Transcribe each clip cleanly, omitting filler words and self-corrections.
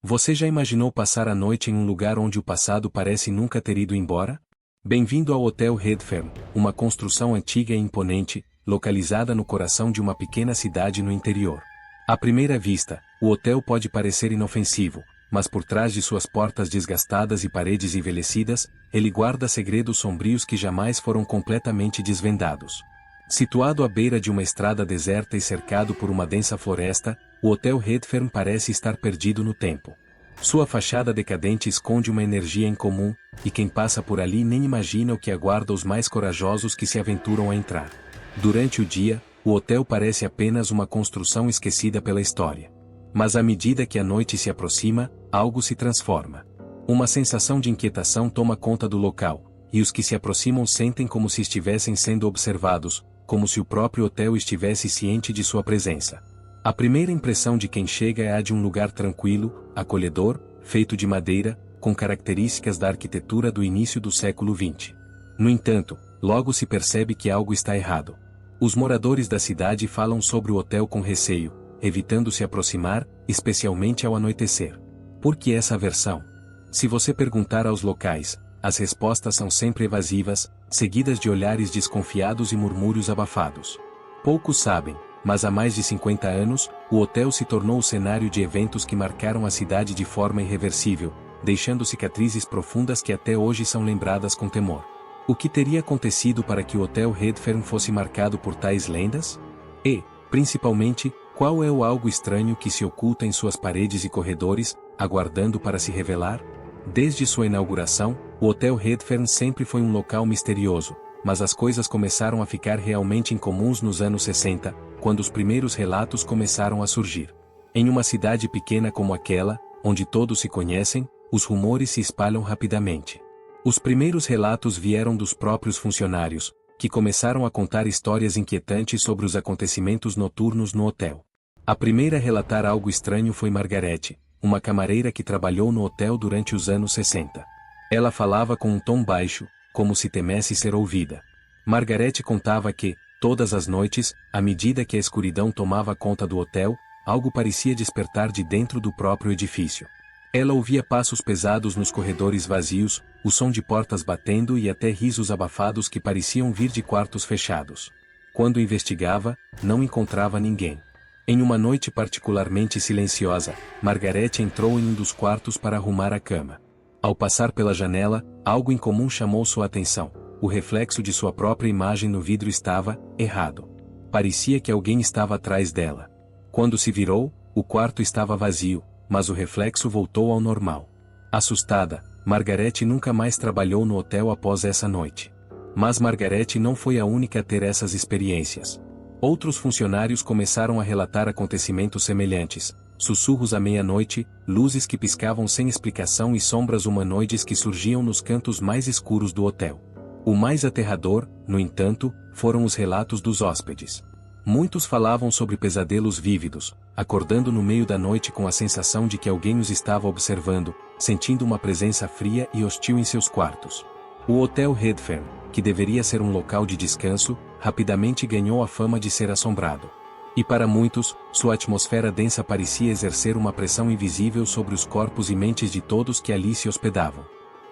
Você já imaginou passar a noite em um lugar onde o passado parece nunca ter ido embora? Bem-vindo ao Hotel Redfern, uma construção antiga e imponente, localizada no coração de uma pequena cidade no interior. À primeira vista, o hotel pode parecer inofensivo, mas por trás de suas portas desgastadas e paredes envelhecidas, ele guarda segredos sombrios que jamais foram completamente desvendados. Situado à beira de uma estrada deserta e cercado por uma densa floresta, o Hotel Redfern parece estar perdido no tempo. Sua fachada decadente esconde uma energia incomum, e quem passa por ali nem imagina o que aguarda os mais corajosos que se aventuram a entrar. Durante o dia, o hotel parece apenas uma construção esquecida pela história. Mas à medida que a noite se aproxima, algo se transforma. Uma sensação de inquietação toma conta do local, e os que se aproximam sentem como se estivessem sendo observados, como se o próprio hotel estivesse ciente de sua presença. A primeira impressão de quem chega é a de um lugar tranquilo, acolhedor, feito de madeira, com características da arquitetura do início do século XX. No entanto, logo se percebe que algo está errado. Os moradores da cidade falam sobre o hotel com receio, evitando se aproximar, especialmente ao anoitecer. Por que essa aversão? Se você perguntar aos locais, as respostas são sempre evasivas, seguidas de olhares desconfiados e murmúrios abafados. Poucos sabem, mas há mais de 50 anos, o hotel se tornou o cenário de eventos que marcaram a cidade de forma irreversível, deixando cicatrizes profundas que até hoje são lembradas com temor. O que teria acontecido para que o Hotel Redfern fosse marcado por tais lendas? E, principalmente, qual é o algo estranho que se oculta em suas paredes e corredores, aguardando para se revelar? Desde sua inauguração, o Hotel Redfern sempre foi um local misterioso, mas as coisas começaram a ficar realmente incomuns nos anos 60, quando os primeiros relatos começaram a surgir. Em uma cidade pequena como aquela, onde todos se conhecem, os rumores se espalham rapidamente. Os primeiros relatos vieram dos próprios funcionários, que começaram a contar histórias inquietantes sobre os acontecimentos noturnos no hotel. A primeira a relatar algo estranho foi Margarete, uma camareira que trabalhou no hotel durante os anos 60. Ela falava com um tom baixo, como se temesse ser ouvida. Margarete contava que, todas as noites, à medida que a escuridão tomava conta do hotel, algo parecia despertar de dentro do próprio edifício. Ela ouvia passos pesados nos corredores vazios, o som de portas batendo e até risos abafados que pareciam vir de quartos fechados. Quando investigava, não encontrava ninguém. Em uma noite particularmente silenciosa, Margarete entrou em um dos quartos para arrumar a cama. Ao passar pela janela, algo incomum chamou sua atenção. O reflexo de sua própria imagem no vidro estava errado. Parecia que alguém estava atrás dela. Quando se virou, o quarto estava vazio, mas o reflexo voltou ao normal. Assustada, Margarete nunca mais trabalhou no hotel após essa noite. Mas Margarete não foi a única a ter essas experiências. Outros funcionários começaram a relatar acontecimentos semelhantes, sussurros à meia-noite, luzes que piscavam sem explicação e sombras humanoides que surgiam nos cantos mais escuros do hotel. O mais aterrador, no entanto, foram os relatos dos hóspedes. Muitos falavam sobre pesadelos vívidos, acordando no meio da noite com a sensação de que alguém os estava observando, sentindo uma presença fria e hostil em seus quartos. O Hotel Redfern, que deveria ser um local de descanso, rapidamente ganhou a fama de ser assombrado. E para muitos, sua atmosfera densa parecia exercer uma pressão invisível sobre os corpos e mentes de todos que ali se hospedavam.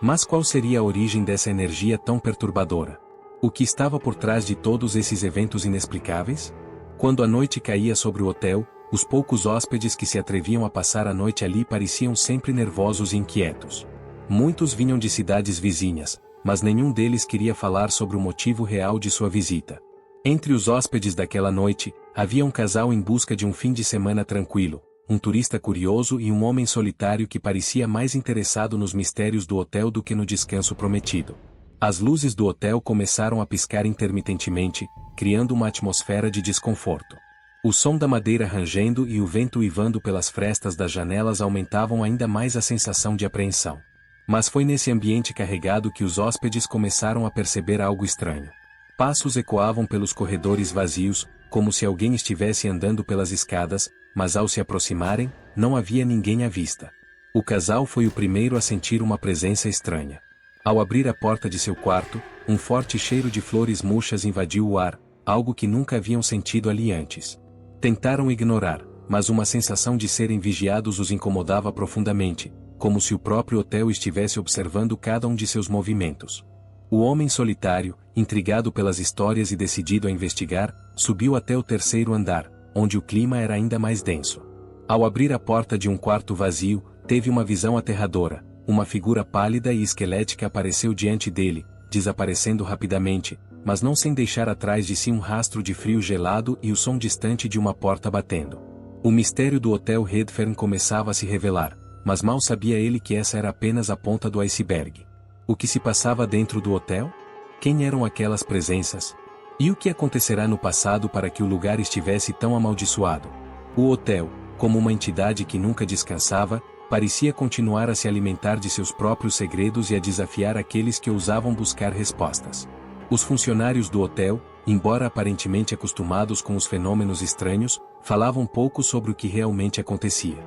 Mas qual seria a origem dessa energia tão perturbadora? O que estava por trás de todos esses eventos inexplicáveis? Quando a noite caía sobre o hotel, os poucos hóspedes que se atreviam a passar a noite ali pareciam sempre nervosos e inquietos. Muitos vinham de cidades vizinhas, mas nenhum deles queria falar sobre o motivo real de sua visita. Entre os hóspedes daquela noite, havia um casal em busca de um fim de semana tranquilo, um turista curioso e um homem solitário que parecia mais interessado nos mistérios do hotel do que no descanso prometido. As luzes do hotel começaram a piscar intermitentemente, criando uma atmosfera de desconforto. O som da madeira rangendo e o vento uivando pelas frestas das janelas aumentavam ainda mais a sensação de apreensão. Mas foi nesse ambiente carregado que os hóspedes começaram a perceber algo estranho. Passos ecoavam pelos corredores vazios, como se alguém estivesse andando pelas escadas, mas ao se aproximarem, não havia ninguém à vista. O casal foi o primeiro a sentir uma presença estranha. Ao abrir a porta de seu quarto, um forte cheiro de flores murchas invadiu o ar, algo que nunca haviam sentido ali antes. Tentaram ignorar, mas uma sensação de serem vigiados os incomodava profundamente, como se o próprio hotel estivesse observando cada um de seus movimentos. O homem solitário, intrigado pelas histórias e decidido a investigar, subiu até o terceiro andar, onde o clima era ainda mais denso. Ao abrir a porta de um quarto vazio, teve uma visão aterradora. Uma figura pálida e esquelética apareceu diante dele, desaparecendo rapidamente, mas não sem deixar atrás de si um rastro de frio gelado e o som distante de uma porta batendo. O mistério do Hotel Redfern começava a se revelar, mas mal sabia ele que essa era apenas a ponta do iceberg. O que se passava dentro do hotel? Quem eram aquelas presenças? E o que acontecerá no passado para que o lugar estivesse tão amaldiçoado? O hotel, como uma entidade que nunca descansava, parecia continuar a se alimentar de seus próprios segredos e a desafiar aqueles que ousavam buscar respostas. Os funcionários do hotel, embora aparentemente acostumados com os fenômenos estranhos, falavam pouco sobre o que realmente acontecia.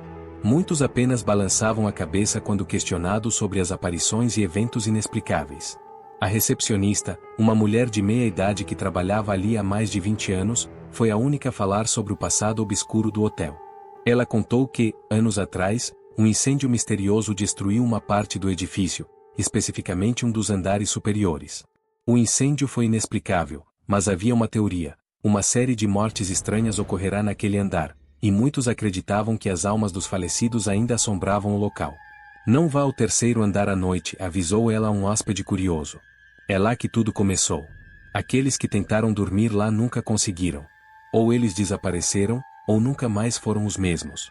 Muitos apenas balançavam a cabeça quando questionados sobre as aparições e eventos inexplicáveis. A recepcionista, uma mulher de meia idade que trabalhava ali há mais de 20 anos, foi a única a falar sobre o passado obscuro do hotel. Ela contou que, anos atrás, um incêndio misterioso destruiu uma parte do edifício, especificamente um dos andares superiores. O incêndio foi inexplicável, mas havia uma teoria: uma série de mortes estranhas ocorrerá naquele andar, e muitos acreditavam que as almas dos falecidos ainda assombravam o local. Não vá ao terceiro andar à noite, avisou ela a um hóspede curioso. É lá que tudo começou. Aqueles que tentaram dormir lá nunca conseguiram. Ou eles desapareceram, ou nunca mais foram os mesmos.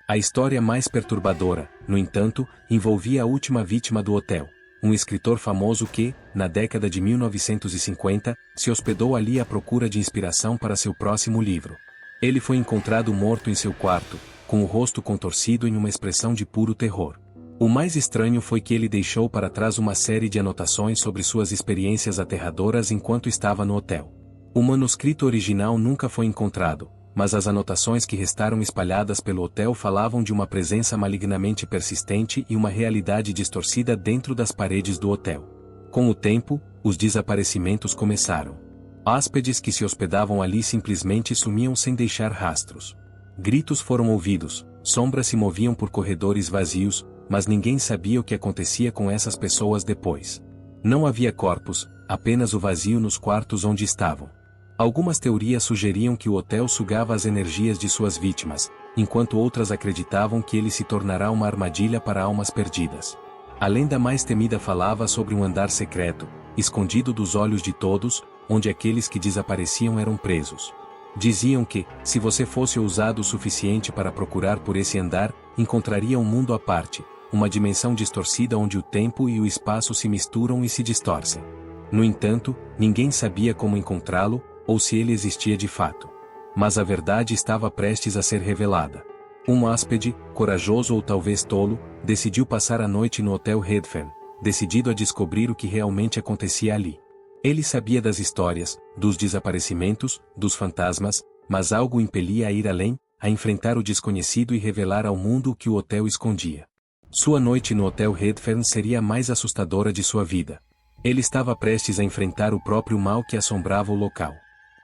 A história mais perturbadora, no entanto, envolvia a última vítima do hotel, um escritor famoso que, na década de 1950, se hospedou ali à procura de inspiração para seu próximo livro. Ele foi encontrado morto em seu quarto, com o rosto contorcido em uma expressão de puro terror. O mais estranho foi que ele deixou para trás uma série de anotações sobre suas experiências aterradoras enquanto estava no hotel. O manuscrito original nunca foi encontrado, mas as anotações que restaram espalhadas pelo hotel falavam de uma presença malignamente persistente e uma realidade distorcida dentro das paredes do hotel. Com o tempo, os desaparecimentos começaram. Hóspedes que se hospedavam ali simplesmente sumiam sem deixar rastros. Gritos foram ouvidos, sombras se moviam por corredores vazios, mas ninguém sabia o que acontecia com essas pessoas depois. Não havia corpos, apenas o vazio nos quartos onde estavam. Algumas teorias sugeriam que o hotel sugava as energias de suas vítimas, enquanto outras acreditavam que ele se tornará uma armadilha para almas perdidas. A lenda mais temida falava sobre um andar secreto, escondido dos olhos de todos, onde aqueles que desapareciam eram presos. Diziam que, se você fosse ousado o suficiente para procurar por esse andar, encontraria um mundo à parte, uma dimensão distorcida onde o tempo e o espaço se misturam e se distorcem. No entanto, ninguém sabia como encontrá-lo, ou se ele existia de fato. Mas a verdade estava prestes a ser revelada. Um hóspede, corajoso ou talvez tolo, decidiu passar a noite no Hotel Redfern, decidido a descobrir o que realmente acontecia ali. Ele sabia das histórias, dos desaparecimentos, dos fantasmas, mas algo o impelia a ir além, a enfrentar o desconhecido e revelar ao mundo o que o hotel escondia. Sua noite no Hotel Redfern seria a mais assustadora de sua vida. Ele estava prestes a enfrentar o próprio mal que assombrava o local.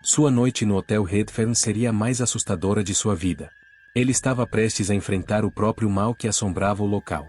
Sua noite no Hotel Redfern seria a mais assustadora de sua vida. Ele estava prestes a enfrentar o próprio mal que assombrava o local.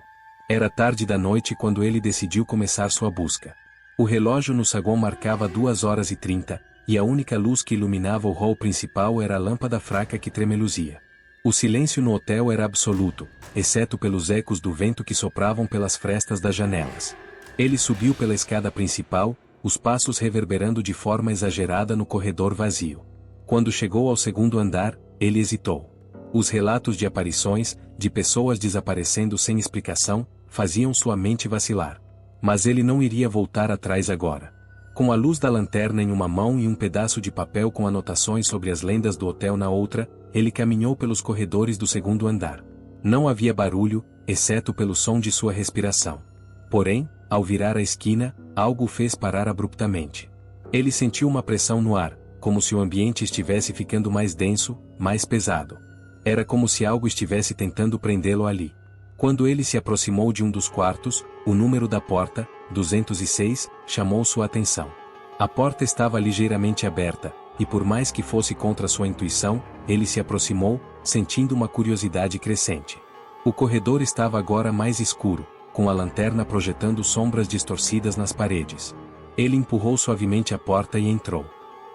Era tarde da noite quando ele decidiu começar sua busca. O relógio no saguão marcava 2h30, e a única luz que iluminava o hall principal era a lâmpada fraca que tremeluzia. O silêncio no hotel era absoluto, exceto pelos ecos do vento que sopravam pelas frestas das janelas. Ele subiu pela escada principal, os passos reverberando de forma exagerada no corredor vazio. Quando chegou ao segundo andar, ele hesitou. Os relatos de aparições, de pessoas desaparecendo sem explicação, faziam sua mente vacilar. Mas ele não iria voltar atrás agora. Com a luz da lanterna em uma mão e um pedaço de papel com anotações sobre as lendas do hotel na outra, ele caminhou pelos corredores do segundo andar. Não havia barulho, exceto pelo som de sua respiração. Porém, ao virar a esquina, algo o fez parar abruptamente. Ele sentiu uma pressão no ar, como se o ambiente estivesse ficando mais denso, mais pesado. Era como se algo estivesse tentando prendê-lo ali. Quando ele se aproximou de um dos quartos, o número da porta, 206, chamou sua atenção. A porta estava ligeiramente aberta, e por mais que fosse contra sua intuição, ele se aproximou, sentindo uma curiosidade crescente. O corredor estava agora mais escuro, com a lanterna projetando sombras distorcidas nas paredes. Ele empurrou suavemente a porta e entrou.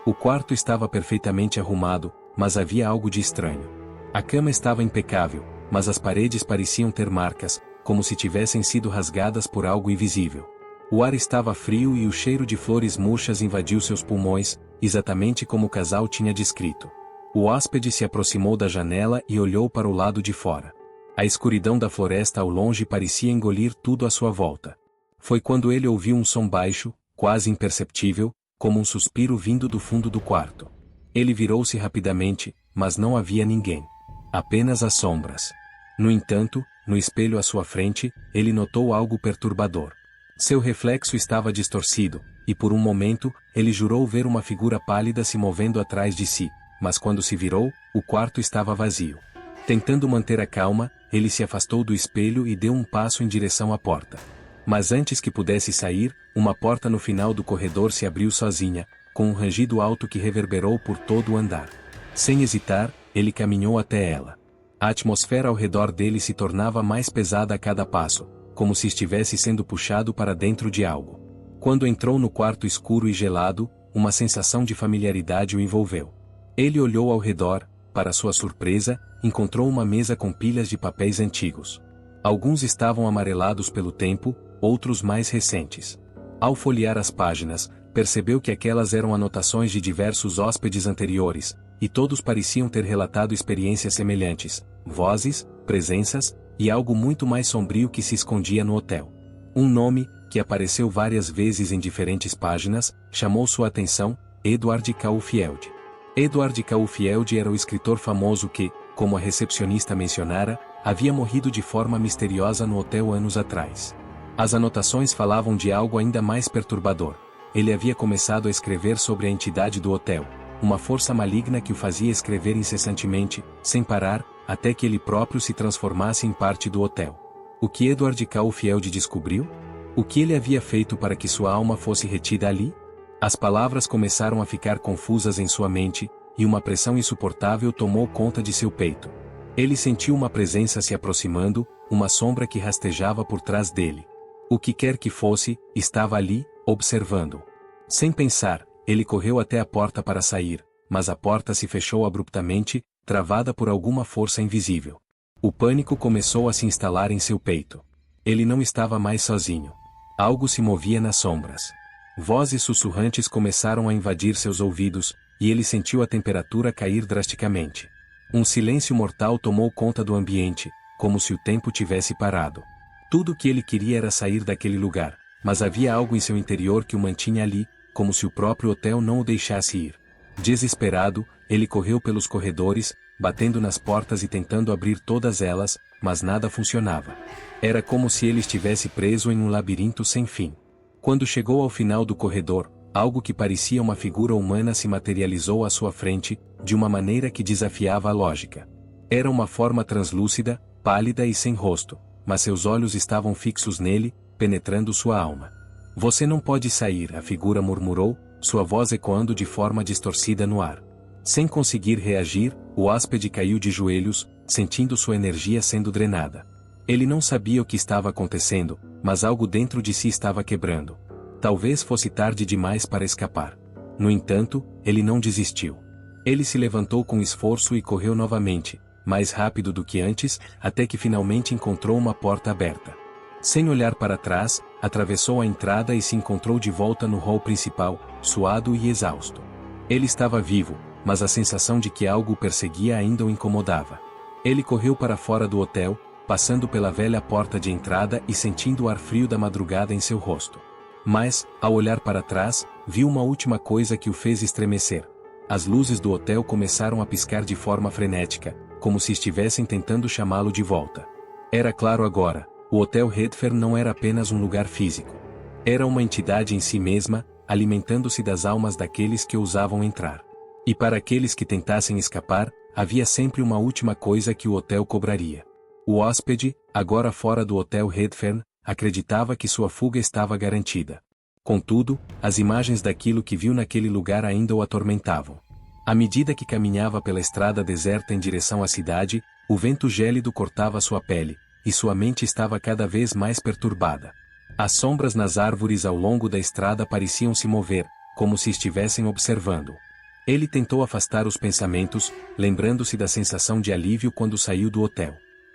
O quarto estava perfeitamente arrumado, mas havia algo de estranho. A cama estava impecável, mas as paredes pareciam ter marcas, como se tivessem sido rasgadas por algo invisível. O ar estava frio e o cheiro de flores murchas invadiu seus pulmões, exatamente como o casal tinha descrito. O hóspede se aproximou da janela e olhou para o lado de fora. A escuridão da floresta ao longe parecia engolir tudo à sua volta. Foi quando ele ouviu um som baixo, quase imperceptível, como um suspiro vindo do fundo do quarto. Ele virou-se rapidamente, mas não havia ninguém. Apenas as sombras. No entanto, no espelho à sua frente, ele notou algo perturbador. Seu reflexo estava distorcido, e por um momento, ele jurou ver uma figura pálida se movendo atrás de si, mas quando se virou, o quarto estava vazio. Tentando manter a calma, ele se afastou do espelho e deu um passo em direção à porta. Mas antes que pudesse sair, uma porta no final do corredor se abriu sozinha, com um rangido alto que reverberou por todo o andar. Sem hesitar, ele caminhou até ela. A atmosfera ao redor dele se tornava mais pesada a cada passo, como se estivesse sendo puxado para dentro de algo. Quando entrou no quarto escuro e gelado, uma sensação de familiaridade o envolveu. Ele olhou ao redor, para sua surpresa, encontrou uma mesa com pilhas de papéis antigos. Alguns estavam amarelados pelo tempo, outros mais recentes. Ao folhear as páginas, percebeu que aquelas eram anotações de diversos hóspedes anteriores, e todos pareciam ter relatado experiências semelhantes, vozes, presenças, e algo muito mais sombrio que se escondia no hotel. Um nome, que apareceu várias vezes em diferentes páginas, chamou sua atenção: Edward Caulfield. Edward Caulfield era o escritor famoso que, como a recepcionista mencionara, havia morrido de forma misteriosa no hotel anos atrás. As anotações falavam de algo ainda mais perturbador. Ele havia começado a escrever sobre a entidade do hotel, uma força maligna que o fazia escrever incessantemente, sem parar, até que ele próprio se transformasse em parte do hotel. O que Edward Caulfield descobriu? O que ele havia feito para que sua alma fosse retida ali? As palavras começaram a ficar confusas em sua mente, e uma pressão insuportável tomou conta de seu peito. Ele sentiu uma presença se aproximando, uma sombra que rastejava por trás dele. O que quer que fosse, estava ali, observando. Sem pensar, ele correu até a porta para sair, mas a porta se fechou abruptamente, travada por alguma força invisível. O pânico começou a se instalar em seu peito. Ele não estava mais sozinho. Algo se movia nas sombras. Vozes sussurrantes começaram a invadir seus ouvidos, e ele sentiu a temperatura cair drasticamente. Um silêncio mortal tomou conta do ambiente, como se o tempo tivesse parado. Tudo o que ele queria era sair daquele lugar, mas havia algo em seu interior que o mantinha ali, como se o próprio hotel não o deixasse ir. Desesperado, ele correu pelos corredores, batendo nas portas e tentando abrir todas elas, mas nada funcionava. Era como se ele estivesse preso em um labirinto sem fim. Quando chegou ao final do corredor, algo que parecia uma figura humana se materializou à sua frente, de uma maneira que desafiava a lógica. Era uma forma translúcida, pálida e sem rosto, mas seus olhos estavam fixos nele, penetrando sua alma. "Você não pode sair", a figura murmurou, sua voz ecoando de forma distorcida no ar. Sem conseguir reagir, o hóspede caiu de joelhos, sentindo sua energia sendo drenada. Ele não sabia o que estava acontecendo, mas algo dentro de si estava quebrando. Talvez fosse tarde demais para escapar. No entanto, ele não desistiu. Ele se levantou com esforço e correu novamente, mais rápido do que antes, até que finalmente encontrou uma porta aberta. Sem olhar para trás, atravessou a entrada e se encontrou de volta no hall principal, suado e exausto. Ele estava vivo, mas a sensação de que algo o perseguia ainda o incomodava. Ele correu para fora do hotel, passando pela velha porta de entrada e sentindo o ar frio da madrugada em seu rosto. Mas, ao olhar para trás, viu uma última coisa que o fez estremecer. As luzes do hotel começaram a piscar de forma frenética, como se estivessem tentando chamá-lo de volta. Era claro agora, o Hotel Redfern não era apenas um lugar físico. Era uma entidade em si mesma, alimentando-se das almas daqueles que ousavam entrar. E para aqueles que tentassem escapar, havia sempre uma última coisa que o hotel cobraria. O hóspede, agora fora do Hotel Redfern, acreditava que sua fuga estava garantida. Contudo, as imagens daquilo que viu naquele lugar ainda o atormentavam. À medida que caminhava pela estrada deserta em direção à cidade, o vento gélido cortava sua pele, e sua mente estava cada vez mais perturbada. As sombras nas árvores ao longo da estrada pareciam se mover, como se estivessem observando. Ele tentou afastar os pensamentos, lembrando-se da sensação de alívio quando saiu do hotel.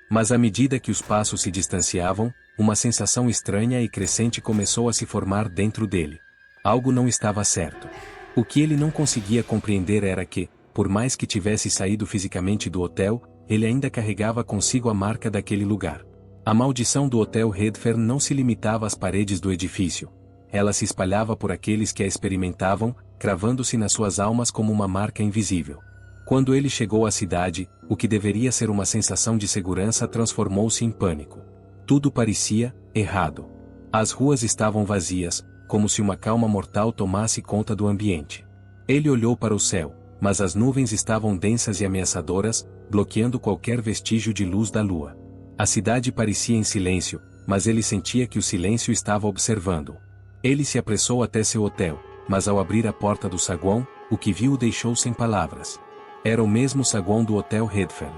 Mas à medida que os passos se distanciavam, uma sensação estranha e crescente começou a se formar dentro dele. Algo não estava certo. O que ele não conseguia compreender era que, por mais que tivesse saído fisicamente do hotel, ele ainda carregava consigo a marca daquele lugar. A maldição do Hotel Redfern não se limitava às paredes do edifício. Ela se espalhava por aqueles que a experimentavam, cravando-se nas suas almas como uma marca invisível. Quando ele chegou à cidade, o que deveria ser uma sensação de segurança transformou-se em pânico. Tudo parecia errado. As ruas estavam vazias, como se uma calma mortal tomasse conta do ambiente. Ele olhou para o céu, mas as nuvens estavam densas e ameaçadoras, bloqueando qualquer vestígio de luz da lua. A cidade parecia em silêncio, mas ele sentia que o silêncio estava observando. Ele se apressou até seu hotel, mas ao abrir a porta do saguão, o que viu o deixou sem palavras. Era o mesmo saguão do Hotel Redfern.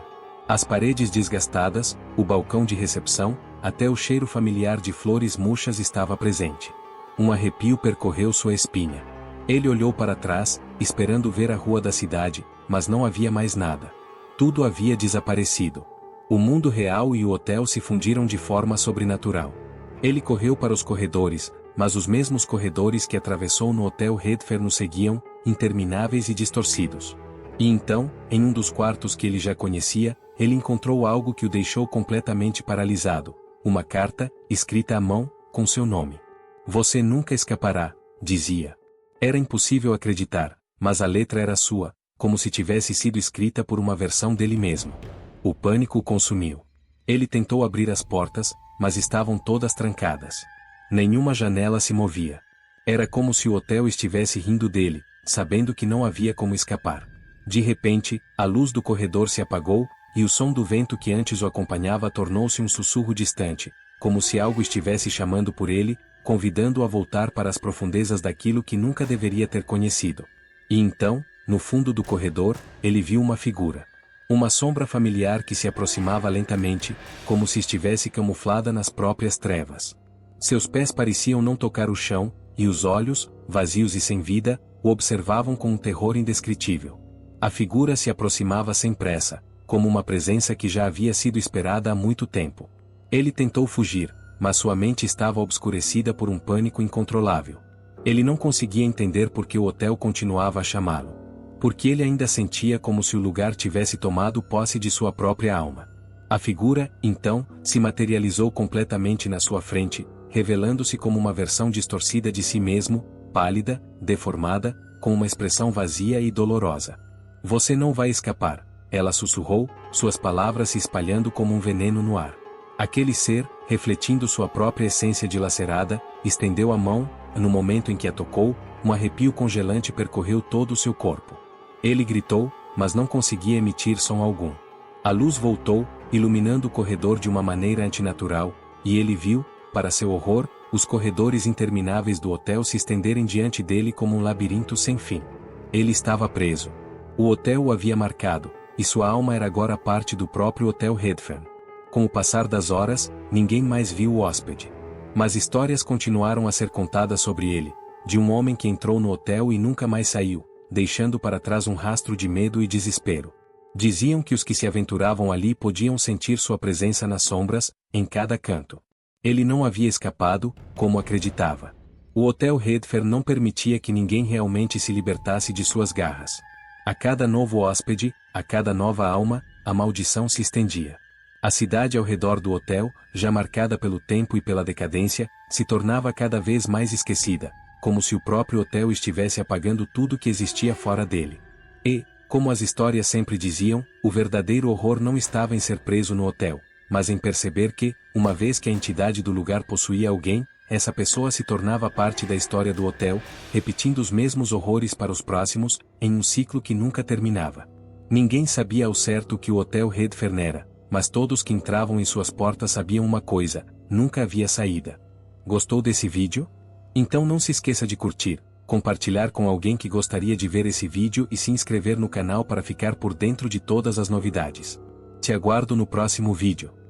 As paredes desgastadas, o balcão de recepção, até o cheiro familiar de flores murchas estava presente. Um arrepio percorreu sua espinha. Ele olhou para trás, esperando ver a rua da cidade, mas não havia mais nada. Tudo havia desaparecido. O mundo real e o hotel se fundiram de forma sobrenatural. Ele correu para os corredores, mas os mesmos corredores que atravessou no Hotel Redfern o seguiam, intermináveis e distorcidos. E então, em um dos quartos que ele já conhecia, ele encontrou algo que o deixou completamente paralisado. Uma carta, escrita à mão, com seu nome. "Você nunca escapará", dizia. Era impossível acreditar, mas a letra era sua, como se tivesse sido escrita por uma versão dele mesmo. O pânico o consumiu. Ele tentou abrir as portas, mas estavam todas trancadas. Nenhuma janela se movia. Era como se o hotel estivesse rindo dele, sabendo que não havia como escapar. De repente, a luz do corredor se apagou, e o som do vento que antes o acompanhava tornou-se um sussurro distante, como se algo estivesse chamando por ele, convidando-o a voltar para as profundezas daquilo que nunca deveria ter conhecido. E então, no fundo do corredor, ele viu uma figura. Uma sombra familiar que se aproximava lentamente, como se estivesse camuflada nas próprias trevas. Seus pés pareciam não tocar o chão, e os olhos, vazios e sem vida, o observavam com um terror indescritível. A figura se aproximava sem pressa, como uma presença que já havia sido esperada há muito tempo. Ele tentou fugir, mas sua mente estava obscurecida por um pânico incontrolável. Ele não conseguia entender por que o hotel continuava a chamá-lo. Porque ele ainda sentia como se o lugar tivesse tomado posse de sua própria alma. A figura, então, se materializou completamente na sua frente, revelando-se como uma versão distorcida de si mesmo, pálida, deformada, com uma expressão vazia e dolorosa. "Você não vai escapar", ela sussurrou, suas palavras se espalhando como um veneno no ar. Aquele ser, refletindo sua própria essência dilacerada, estendeu a mão, no momento em que a tocou, um arrepio congelante percorreu todo o seu corpo. Ele gritou, mas não conseguia emitir som algum. A luz voltou, iluminando o corredor de uma maneira antinatural, e ele viu, para seu horror, os corredores intermináveis do hotel se estenderem diante dele como um labirinto sem fim. Ele estava preso. O hotel o havia marcado, e sua alma era agora parte do próprio Hotel Redfern. Com o passar das horas, ninguém mais viu o hóspede. Mas histórias continuaram a ser contadas sobre ele, de um homem que entrou no hotel e nunca mais saiu, deixando para trás um rastro de medo e desespero. Diziam que os que se aventuravam ali podiam sentir sua presença nas sombras, em cada canto. Ele não havia escapado, como acreditava. O Hotel Redfern não permitia que ninguém realmente se libertasse de suas garras. A cada novo hóspede, a cada nova alma, a maldição se estendia. A cidade ao redor do hotel, já marcada pelo tempo e pela decadência, se tornava cada vez mais esquecida, como se o próprio hotel estivesse apagando tudo que existia fora dele. E, como as histórias sempre diziam, o verdadeiro horror não estava em ser preso no hotel, mas em perceber que, uma vez que a entidade do lugar possuía alguém, essa pessoa se tornava parte da história do hotel, repetindo os mesmos horrores para os próximos, em um ciclo que nunca terminava. Ninguém sabia ao certo o que o Hotel Redfern era, mas todos que entravam em suas portas sabiam uma coisa: nunca havia saída. Gostou desse vídeo? Então não se esqueça de curtir, compartilhar com alguém que gostaria de ver esse vídeo e se inscrever no canal para ficar por dentro de todas as novidades. Te aguardo no próximo vídeo.